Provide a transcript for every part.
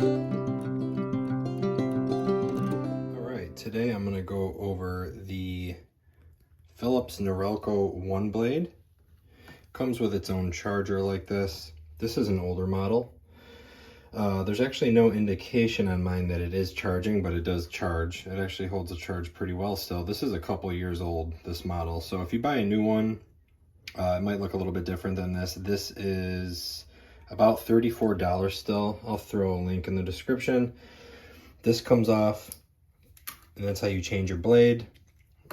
Alright, today I'm going to go over the Philips Norelco One Blade. Comes with its own charger like this. This is an older model. There's actually no indication on mine that it is charging, but it does charge. It actually holds a charge pretty well still. This is a couple years old, this model. So if you buy a new one, it might look a little bit different than this. This is about $34 still. I'll throw a link in the description. This comes off, and that's how you change your blade.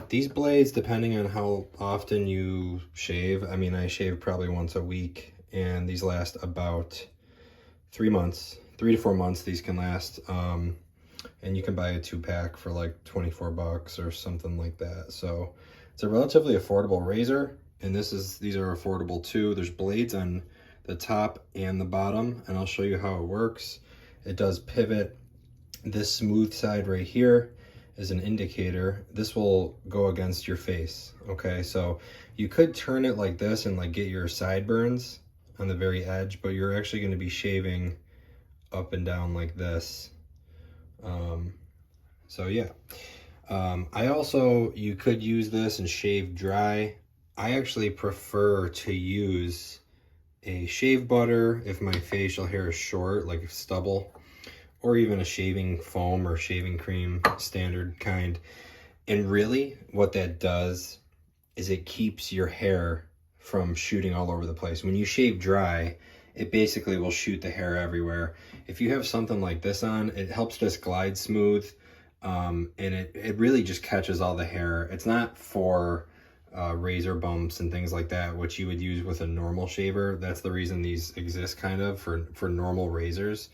These blades, depending on how often you shave, I mean, I shave probably once a week, and these last about 3 months, 3 to 4 months these can last. And you can buy a 2-pack for like 24 bucks or something like that. So it's a relatively affordable razor, and these are affordable too. There's blades on the top and the bottom, and I'll show you how it works. It does pivot. This smooth side right here is an indicator. This will go against your face. Okay, so you could turn it like this and like get your sideburns on the very edge, but you're actually going to be shaving up and down like this. So yeah, you could use this and shave dry. I actually prefer to use a shave butter if my facial hair is short, like stubble, or even a shaving foam or shaving cream, standard kind. And really what that does is it keeps your hair from shooting all over the place. When you shave dry, it basically will shoot the hair everywhere. If you have something like this on, it helps just glide smooth, and it really just catches all the hair. It's not for razor bumps and things like that, which you would use with a normal shaver. That's the reason these exist, kind of, for normal razors.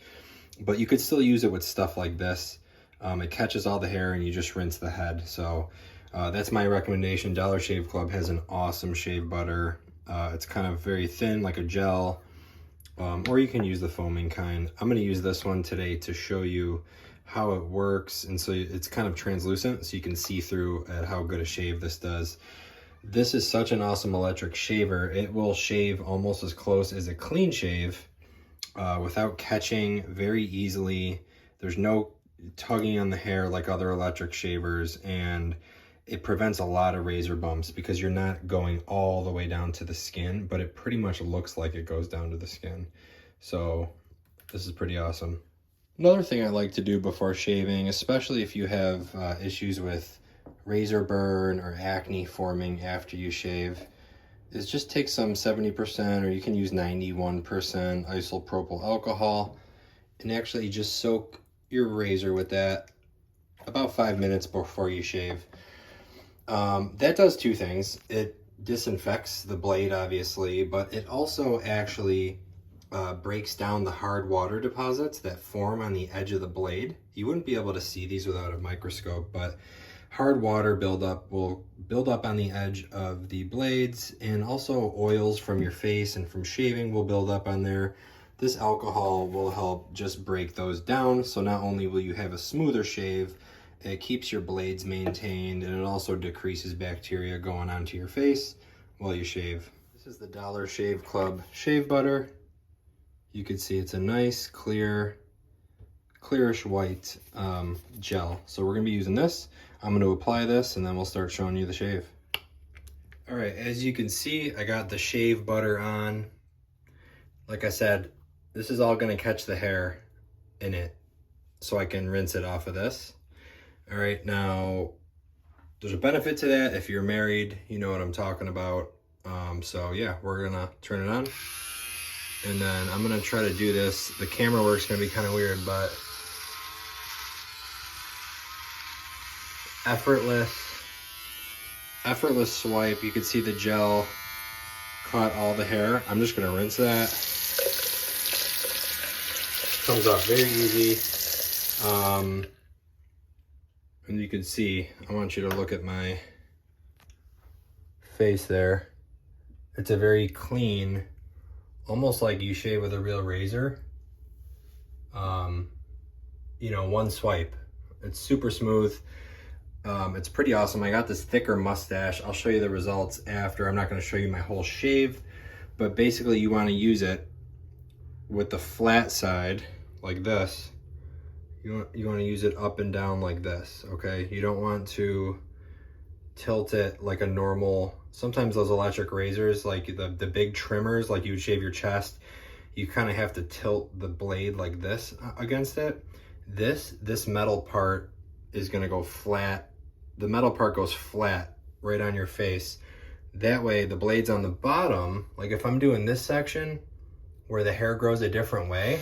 But you could still use it with stuff like this. It catches all the hair and you just rinse the head. So that's my recommendation. Dollar Shave Club has an awesome shave butter. It's kind of very thin, like a gel, or you can use the foaming kind. I'm going to use this one today to show you how it works. And so it's kind of translucent, so you can see through at how good a shave this does. This is such an awesome electric shaver. It will shave almost as close as a clean shave without catching very easily. There's no tugging on the hair like other electric shavers, and it prevents a lot of razor bumps because you're not going all the way down to the skin, but it pretty much looks like it goes down to the skin. So this is pretty awesome. Another thing I like to do before shaving, especially if you have issues with razor burn or acne forming after you shave, is just take some 70%, or you can use 91% isopropyl alcohol, and actually just soak your razor with that about 5 minutes before you shave. That does two things. It disinfects the blade, obviously, but it also actually breaks down the hard water deposits that form on the edge of the blade. You wouldn't be able to see these without a microscope, but hard water buildup will build up on the edge of the blades, and also oils from your face and from shaving will build up on there. This alcohol will help just break those down, so not only will you have a smoother shave, it keeps your blades maintained, and it also decreases bacteria going onto your face while you shave. This is the Dollar Shave Club shave butter. You can see it's a nice, clearish white gel. So we're gonna be using this. I'm gonna apply this, and then we'll start showing you the shave. All right, as you can see, I got the shave butter on. Like I said, this is all gonna catch the hair in it, so I can rinse it off of this. All right, now there's a benefit to that. If you're married, you know what I'm talking about. So yeah, we're gonna turn it on, and then I'm gonna try to do this. The camera work's gonna be kind of weird, but effortless swipe. You can see the gel caught all the hair. I'm just gonna rinse that. Comes off very easy. And you can see, I want you to look at my face there. It's a very clean, almost like you shave with a real razor. You know, one swipe. It's super smooth. It's pretty awesome. I got this thicker mustache. I'll show you the results after. I'm not going to show you my whole shave, but basically you want to use it with the flat side like this, You want to use it up and down like this, okay? You don't want to tilt it like a normal, sometimes those electric razors, like the big trimmers, like you would shave your chest, you kind of have to tilt the blade like this against it. This metal part is going to go flat. The metal part goes flat right on your face. That way the blade's on the bottom. Like if I'm doing this section where the hair grows a different way,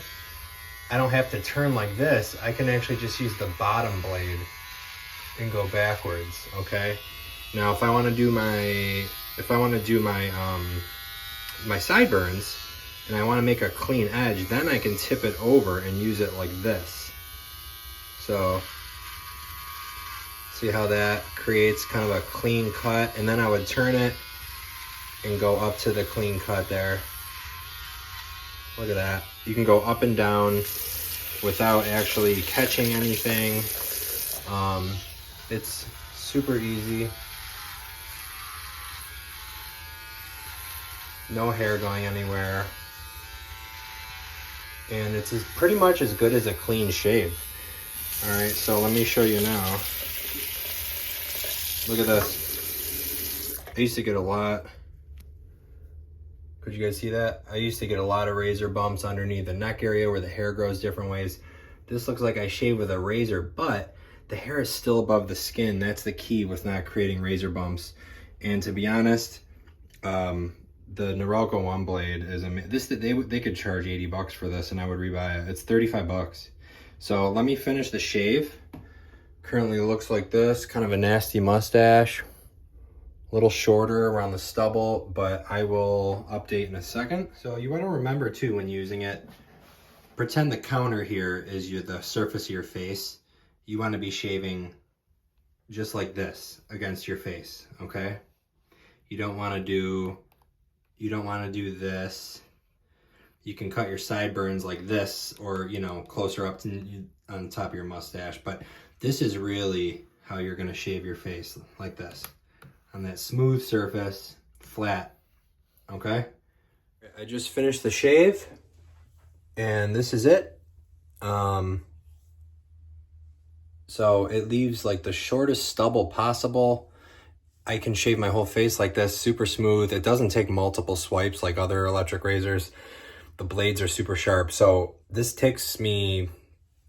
I don't have to turn like this. I can actually just use the bottom blade and go backwards, okay? Now if I want to do my my sideburns and I want to make a clean edge, then I can tip it over and use it like this. So see how that creates kind of a clean cut, and then I would turn it and go up to the clean cut there. Look at that. You can go up and down without actually catching anything. It's super easy. No hair going anywhere. And it's pretty much as good as a clean shave. All right, so let me show you now. Look at this. I used to get a lot. Could you guys see that? I used to get a lot of razor bumps underneath the neck area where the hair grows different ways. This looks like I shaved with a razor, but the hair is still above the skin. That's the key with not creating razor bumps. And to be honest, the Norelco one blade is they could charge 80 bucks for this and I would rebuy it. It's 35 bucks. So let me finish the shave. Currently looks like this, kind of a nasty mustache. A little shorter around the stubble, but I will update in a second. So you want to remember too when using it, pretend the counter here is the surface of your face. You want to be shaving just like this against your face, okay? You don't want to do this. You can cut your sideburns like this, or closer up to on top of your mustache, but this is really how you're going to shave your face, like this. On that smooth surface, flat, okay? I just finished the shave, and this is it. So it leaves like the shortest stubble possible. I can shave my whole face like this, super smooth. It doesn't take multiple swipes like other electric razors. The blades are super sharp. So this takes me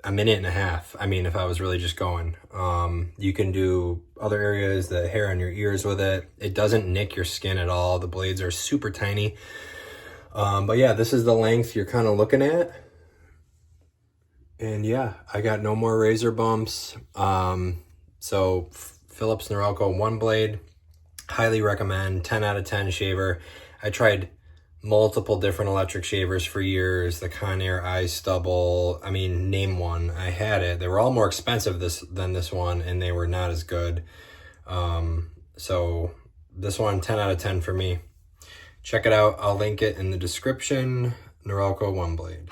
a minute and a half. I mean, if I was really just going. You can do other areas, the hair on your ears with it. It doesn't nick your skin at all. The blades are super tiny. But yeah, this is the length you're kind of looking at. And yeah, I got no more razor bumps. So Philips Norelco one blade, highly recommend, 10 out of 10 shaver. I tried multiple different electric shavers for years, the Conair Eye Stubble, I mean, name one. I had it. They were all more expensive than this one, and they were not as good. So this one, 10 out of 10 for me. Check it out. I'll link it in the description. Norelco one blade.